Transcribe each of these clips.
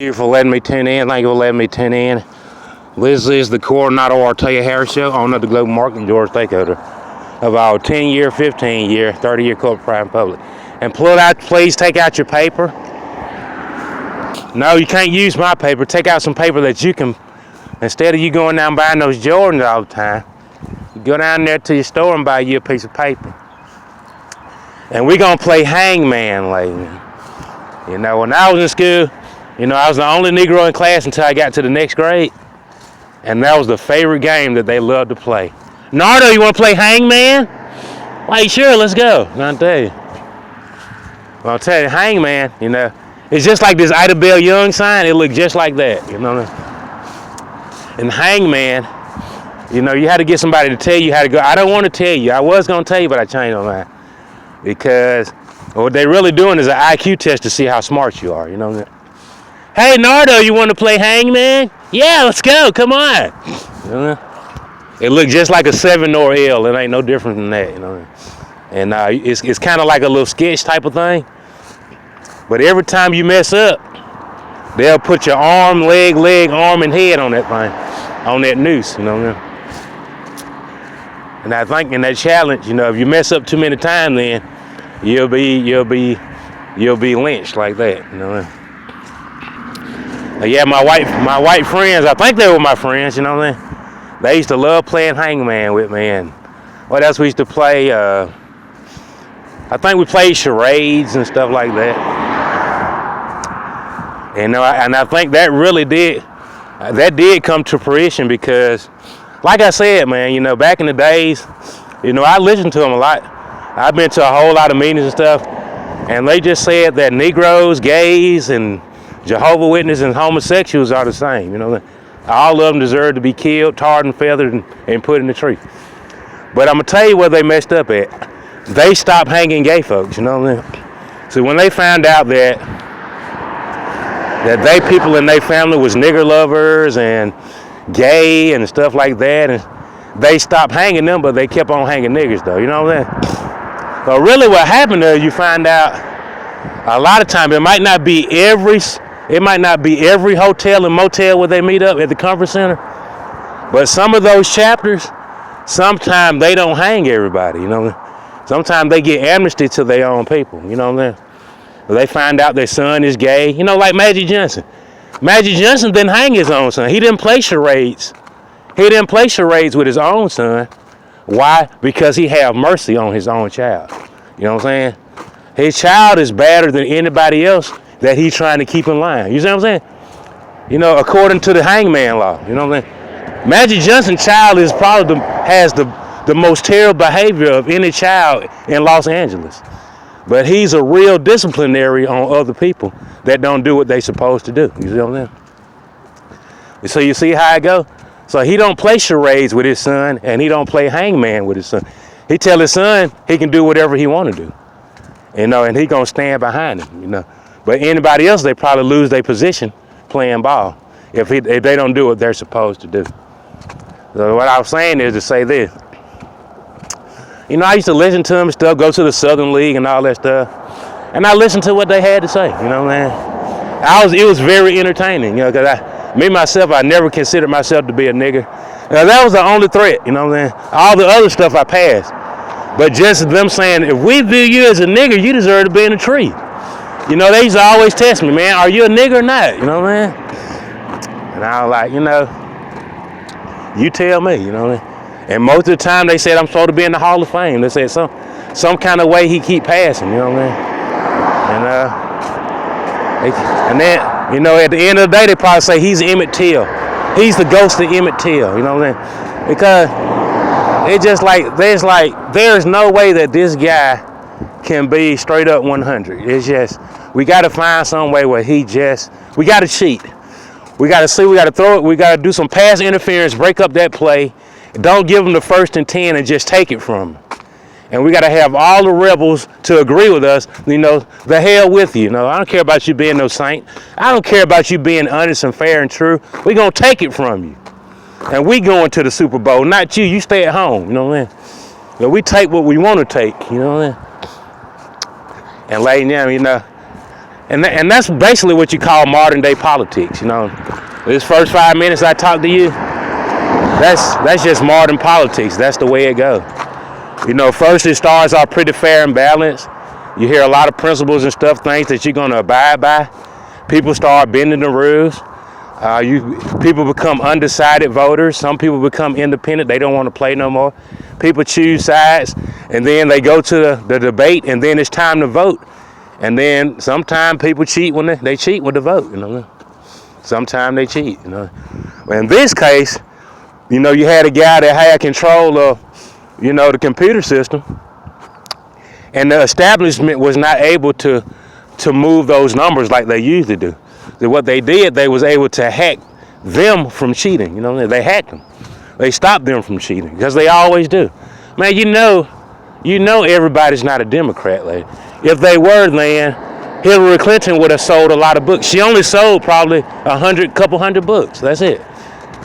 You for letting me tune in. Thank you for letting me tune in. This is the Coronado Artea Harris Show, owner of the Global Market, George Stakeholder of our 10-year, 15-year, 30-year corporate private public. And please take out your paper. No, you can't use my paper. Take out some paper that you can, instead of you going down buying those Jordans all the time, you go down there to your store and buy you a piece of paper. And we're going to play hangman, ladies. You know, when I was in school, I was the only Negro in class until I got to the next grade. And that was the favorite game that they loved to play. Nardo, you want to play hangman? Why, sure, let's go. I'll tell you. Well, I'll tell you, hangman, it's just like this Ida Bell Young sign. It looked just like that, And hangman, you had to get somebody to tell you how to go. I don't want to tell you. I was going to tell you, but I changed my mind. Because what they're really doing is an IQ test to see how smart you are, Hey, Nardo, you want to play hangman? Yeah, let's go. Come on. It looked just like a 7 or L. It ain't no different than that, And it's kind of like a little sketch type of thing. But every time you mess up, they'll put your arm, leg, arm, and head on that thing, on that noose, And I think in that challenge, if you mess up too many times, then you'll be lynched like that, Yeah, my white friends, I think they were my friends, They used to love playing hangman with me. And what else we used to play? I think we played charades and stuff like that. And I think that really did come to fruition because, like I said, man, back in the days, I listened to them a lot. I've been to a whole lot of meetings and stuff, and they just said that Negroes, gays, and Jehovah's Witnesses and homosexuals are the same. All of them deserve to be killed, tarred and feathered, and put in the tree. But I'm gonna tell you where they messed up at. They stopped hanging gay folks. So when they found out that they people in their family was nigger lovers and gay and stuff like that, and they stopped hanging them, but they kept on hanging niggers though. You know what I'm saying? So really, what happened there, you find out a lot of times it might not be every hotel and motel where they meet up at the conference center, but some of those chapters, sometimes they don't hang everybody. Sometimes they get amnesty to their own people. They find out their son is gay. Like Magic Johnson. Magic Johnson didn't hang his own son. He didn't play charades. He didn't play charades with his own son. Why? Because he had mercy on his own child. You know what I'm saying? His child is better than anybody else that he's trying to keep in line. You see what I'm saying? According to the hangman law. You know what I'm saying? Magic Johnson's child is probably has the most terrible behavior of any child in Los Angeles. But he's a real disciplinary on other people that don't do what they supposed to do. You see what I'm saying? So you see how it go? So he don't play charades with his son, and he don't play hangman with his son. He tell his son he can do whatever he want to do. And he gonna stand behind him, But anybody else, they probably lose their position playing ball if they don't do what they're supposed to do. So what I was saying is to say this. I used to listen to them and stuff, go to the Southern League and all that stuff. And I listened to what they had to say, It was very entertaining, because myself, I never considered myself to be a nigger. That was the only threat, All the other stuff I passed. But just them saying, if we view you as a nigger, you deserve to be in a tree. They used to always test me, man, are you a nigger or not? And I was like, you tell me, And most of the time they said I'm supposed to be in the Hall of Fame. They said some kind of way he keep passing, And then, at the end of the day, they probably say he's Emmett Till. He's the ghost of Emmett Till, Because it's just there's no way that this guy can be straight up 100. It's just, we got to find some way where we got to cheat. We got to throw it, we got to do some pass interference, break up that play. Don't give them the 1st and 10 and just take it from them. And we got to have all the rebels to agree with us, the hell with you. I don't care about you being no saint. I don't care about you being honest and fair and true. We're going to take it from you. And we going to the Super Bowl, not you. You stay at home, we take what we want to take, And laying down, And that's basically what you call modern day politics. You know, this first 5 minutes I talked to you, that's just modern politics. That's the way it goes. You know, first it starts off pretty fair and balanced. You hear a lot of principles and stuff, things that you're going to abide by. People start bending the rules. People become undecided voters. Some people become independent. They don't want to play no more. People choose sides, and then they go to the debate, and then it's time to vote. And then sometimes people cheat when they cheat with the vote. You know, sometimes they cheat. You know, in this case, you know, you had a guy that had control of, you know, the computer system, and the establishment was not able to move those numbers like they usually do. So what they did, they was able to hack them from cheating. You know, they hacked them. They stopped them from cheating because they always do. Man, you know everybody's not a Democrat, lady. If they were, then Hillary Clinton would have sold a lot of books. She only sold probably couple hundred books. That's it.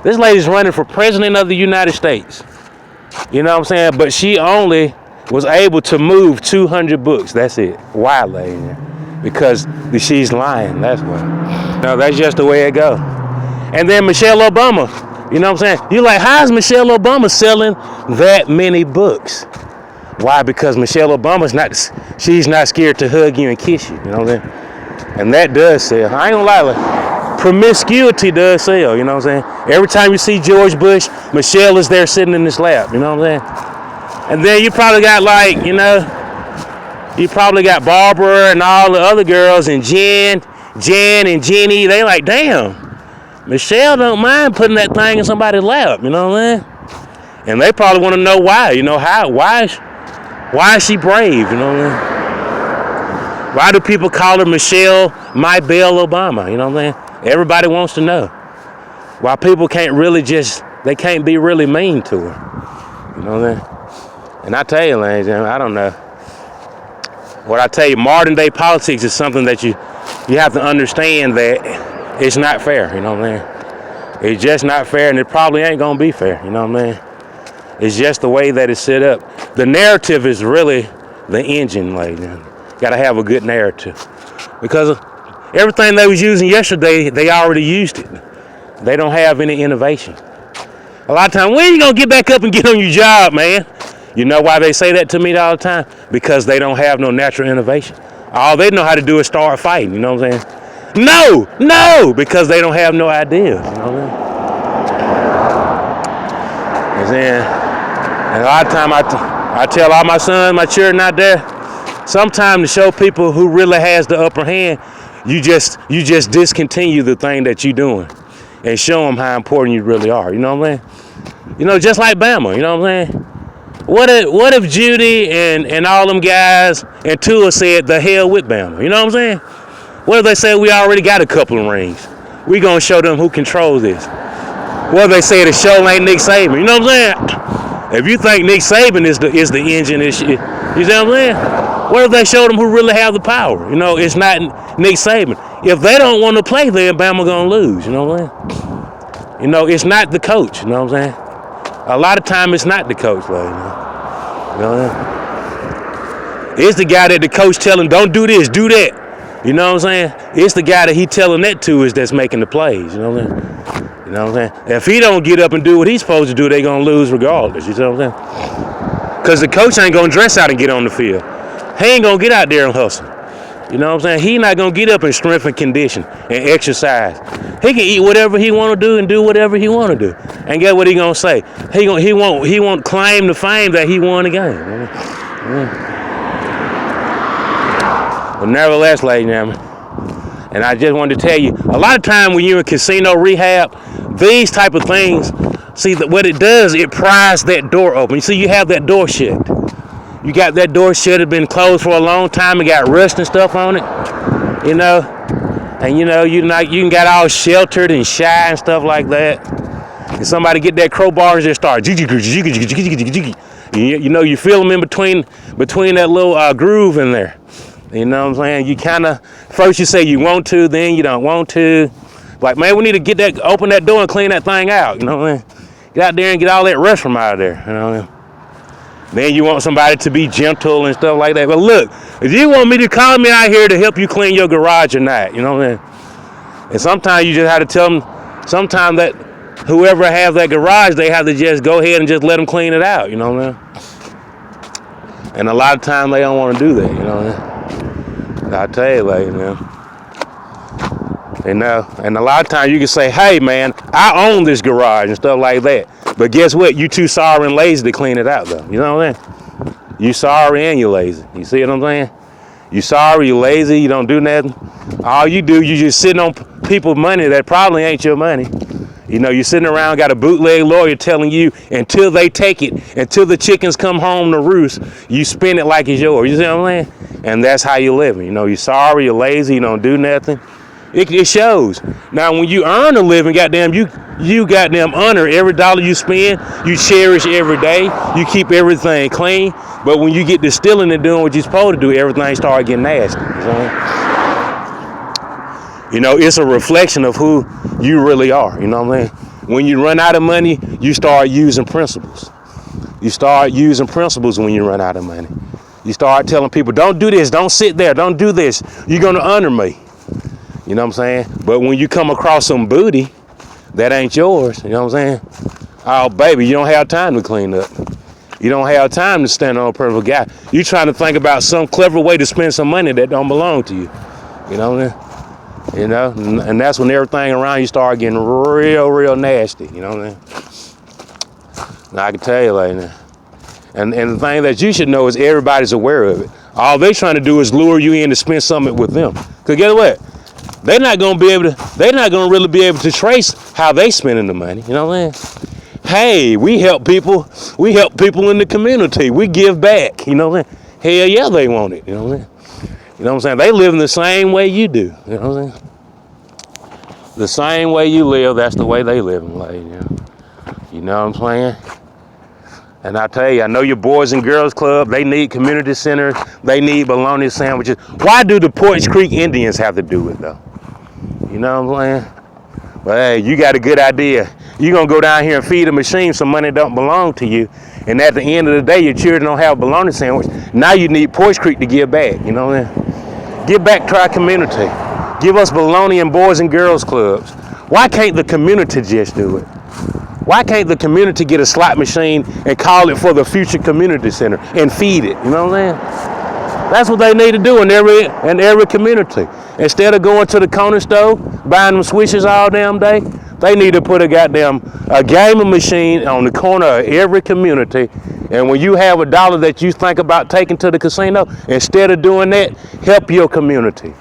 This lady's running for president of the United States. You know what I'm saying? But she only was able to move 200 books. That's it. Why, lady? Because she's lying. That's why. No, that's just the way it goes. And then Michelle Obama. You know what I'm saying? You're like, how's Michelle Obama selling that many books? Why? Because Michelle Obama's she's not scared to hug you and kiss you. You know what I'm saying? And that does sell. I ain't gonna lie, like, promiscuity does sell. You know what I'm saying? Every time you see George Bush, Michelle is there sitting in his lap. You know what I'm saying? And then you probably got, like, you know, you probably got Barbara and all the other girls and Jen and Jenny. They like, damn, Michelle don't mind putting that thing in somebody's lap. You know what I mean? And they probably want to know why. You know how? Why is she brave? You know what I mean? Why do people call her Michelle My Belle Obama? You know what I mean? Everybody wants to know. Why people can't can't be really mean to her. You know what I mean? And I tell you, ladies, I don't know. What I tell you, modern day politics is something that you have to understand that it's not fair. You know what I mean? It's just not fair, and it probably ain't gonna be fair. You know what I mean? It's just the way that it's set up. The narrative is really the engine, lady. Gotta have a good narrative, because everything they was using yesterday, they already used it. They don't have any innovation. A lot of times, when you gonna get back up and get on your job, man? You know why they say that to me all the time? Because they don't have no natural innovation. All they know how to do is start fighting. You know what I'm saying? No, because they don't have no ideas. You know what I'm saying? And a lot of time I tell all my sons, my children out there, sometimes to show people who really has the upper hand, you just discontinue the thing that you're doing and show them how important you really are. You know what I'm saying? You know, just like Bama. You know what I'm saying? What if Judy and all them guys and Tua said the hell with Bama? You know what I'm saying? What if they say we already got a couple of rings? We gonna show them who controls this. What if they say the show ain't Nick Saban? You know what I'm saying? If you think Nick Saban is the engine, you see what I'm saying? What if they show them who really have the power? You know, it's not Nick Saban. If they don't want to play, then Bama gonna lose. You know what I'm saying? You know, it's not the coach. You know what I'm saying? A lot of time it's not the coach, like, you know what I'm saying? It's the guy that the coach telling, don't do this, do that. You know what I'm saying? It's the guy that he telling that to is that's making the plays. You know what I'm saying? You know what I'm saying? If he don't get up and do what he's supposed to do, they gonna lose regardless. You know what I'm saying? Because the coach ain't gonna dress out and get on the field. He ain't gonna get out there and hustle. You know what I'm saying? He not gonna get up in strength and condition and exercise. He can eat whatever he want to do and do whatever he want to do. And get what he gonna say? He won't claim the fame that he won the game. But nevertheless, ladies and gentlemen, and I just wanted to tell you, a lot of time when you're in casino rehab, these type of things, see that what it does, it pries that door open. You see, you have that door shut. You got that door shut, it's been closed for a long time, it got rust and stuff on it, you know, and you know, you can got all sheltered and shy and stuff like that. And somebody get that crowbar and just start, you know, you feel them in between that little groove in there. You know what I'm saying? You kind of, first you say you want to, then you don't want to. Like, man, we need to open that door and clean that thing out, you know what I mean? Get out there and get all that rust from out of there, you know what I mean? Then you want somebody to be gentle and stuff like that. But look, if you want me to call me out here to help you clean your garage or not, you know what I mean? And sometimes you just have to tell them, sometimes that whoever has that garage, they have to just go ahead and just let them clean it out, you know what I mean? And a lot of times they don't want to do that, you know what I mean? I tell you, like, you know, and a lot of times you can say, hey man, I own this garage and stuff like that. But guess what? You too sorry and lazy to clean it out though. You know what I'm saying? You sorry and you lazy. You see what I'm saying? You sorry, you lazy, you don't do nothing. All you do, you just sitting on people's money that probably ain't your money. You know, you're sitting around, got a bootleg lawyer telling you until they take it, until the chickens come home to roost, you spend it like it's yours. You see what I'm saying? And that's how you living. You know, you're sorry, you're lazy, you don't do nothing. It shows. Now, when you earn a living, goddamn, you goddamn honor every dollar you spend. You cherish every day. You keep everything clean. But when you get to stealing and doing what you're supposed to do, everything starts getting nasty. You know, it's a reflection of who you really are. You know what I mean? When you run out of money, you start using principles. You start using principles when you run out of money. You start telling people, don't do this, don't sit there, don't do this. You're going to honor me. You know what I'm saying? But when you come across some booty that ain't yours, you know what I'm saying? Oh, baby, you don't have time to clean up. You don't have time to stand on a perfect guy. You're trying to think about some clever way to spend some money that don't belong to you. You know what I mean? You know, and that's when everything around you start getting real, real nasty. You know what I mean? Now, I can tell you like that. And the thing that you should know is everybody's aware of it. All they trying to do is lure you in to spend something with them. Because guess what? They're not going to really be able to trace how they spending the money. You know what I'm saying? Hey, we help people. We help people in the community. We give back. You know what I'm saying? Hell yeah, they want it. You know what I'm saying? You know what I'm saying? They live in the same way you do. You know what I'm saying? The same way you live, that's the way they live. Like, you know what I'm saying? And I tell you, I know your Boys and Girls Club, they need community centers, they need bologna sandwiches. Why do the Poarch Creek Indians have to do it though? You know what I'm saying? But hey, you got a good idea. You're gonna go down here and feed a machine some money don't belong to you. And at the end of the day, your children don't have a bologna sandwich. Now you need Poarch Creek to give back, you know what I'm saying? Give back to our community. Give us bologna and Boys and Girls Clubs. Why can't the community just do it? Why can't the community get a slot machine and call it for the future community center and feed it? You know what I'm saying? That's what they need to do in every community. Instead of going to the corner store, buying them switches all damn day, they need to put a gaming machine on the corner of every community. And when you have a dollar that you think about taking to the casino, instead of doing that, help your community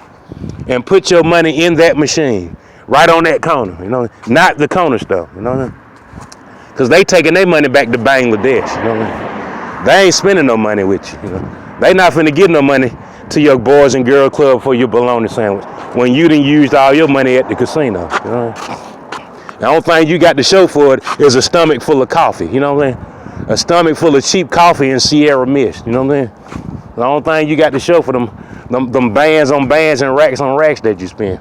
and put your money in that machine, right on that corner, you know, not the corner store, you know what I mean? Because they taking their money back to Bangladesh, you know what I mean? They ain't spending no money with you, you know. They not finna give no money to your Boys and Girl Club for your bologna sandwich when you done used all your money at the casino, you know. The only thing you got to show for it is a stomach full of coffee, you know what I'm saying? A stomach full of cheap coffee and Sierra Mist, you know what I'm saying? The only thing you got to show for them bands on bands and racks on racks that you spend.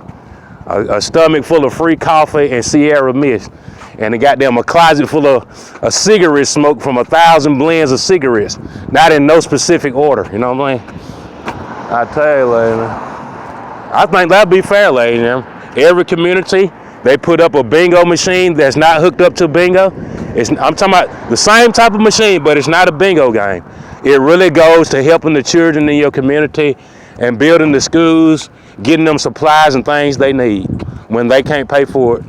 A stomach full of free coffee and Sierra Mist. And a closet full of a cigarette smoke from 1,000 blends of cigarettes. Not in no specific order, you know what I'm saying? I tell you, lady, I think that'd be fair, lady. You know? Every community, they put up a bingo machine that's not hooked up to bingo. I'm talking about the same type of machine, but it's not a bingo game. It really goes to helping the children in your community and building the schools, getting them supplies and things they need when they can't pay for it.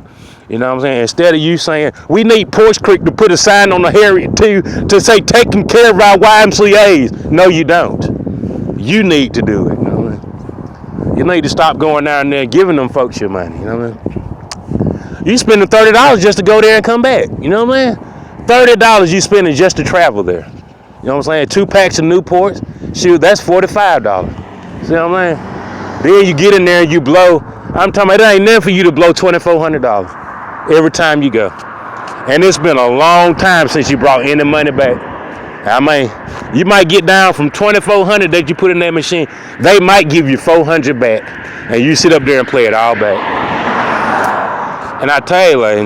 You know what I'm saying? Instead of you saying, we need Poarch Creek to put a sign on the Harriet too to say taking care of our YMCAs. No, you don't. You need to do it. You know what I mean? You need to stop going down there and giving them folks your money. You know what I mean? You spending $30 just to go there and come back. You know what I mean? $30 you spending just to travel there. You know what I'm saying? 2 packs of Newports, shoot, that's $45. See what I'm saying? Then you get in there and you blow. I'm talking about it ain't nothing for you to blow $2,400 every time you go. And it's been a long time since you brought any money back. I mean, you might get down from $2,400 that you put in that machine. They might give you $400 back. And you sit up there and play it all back. And I tell you, like,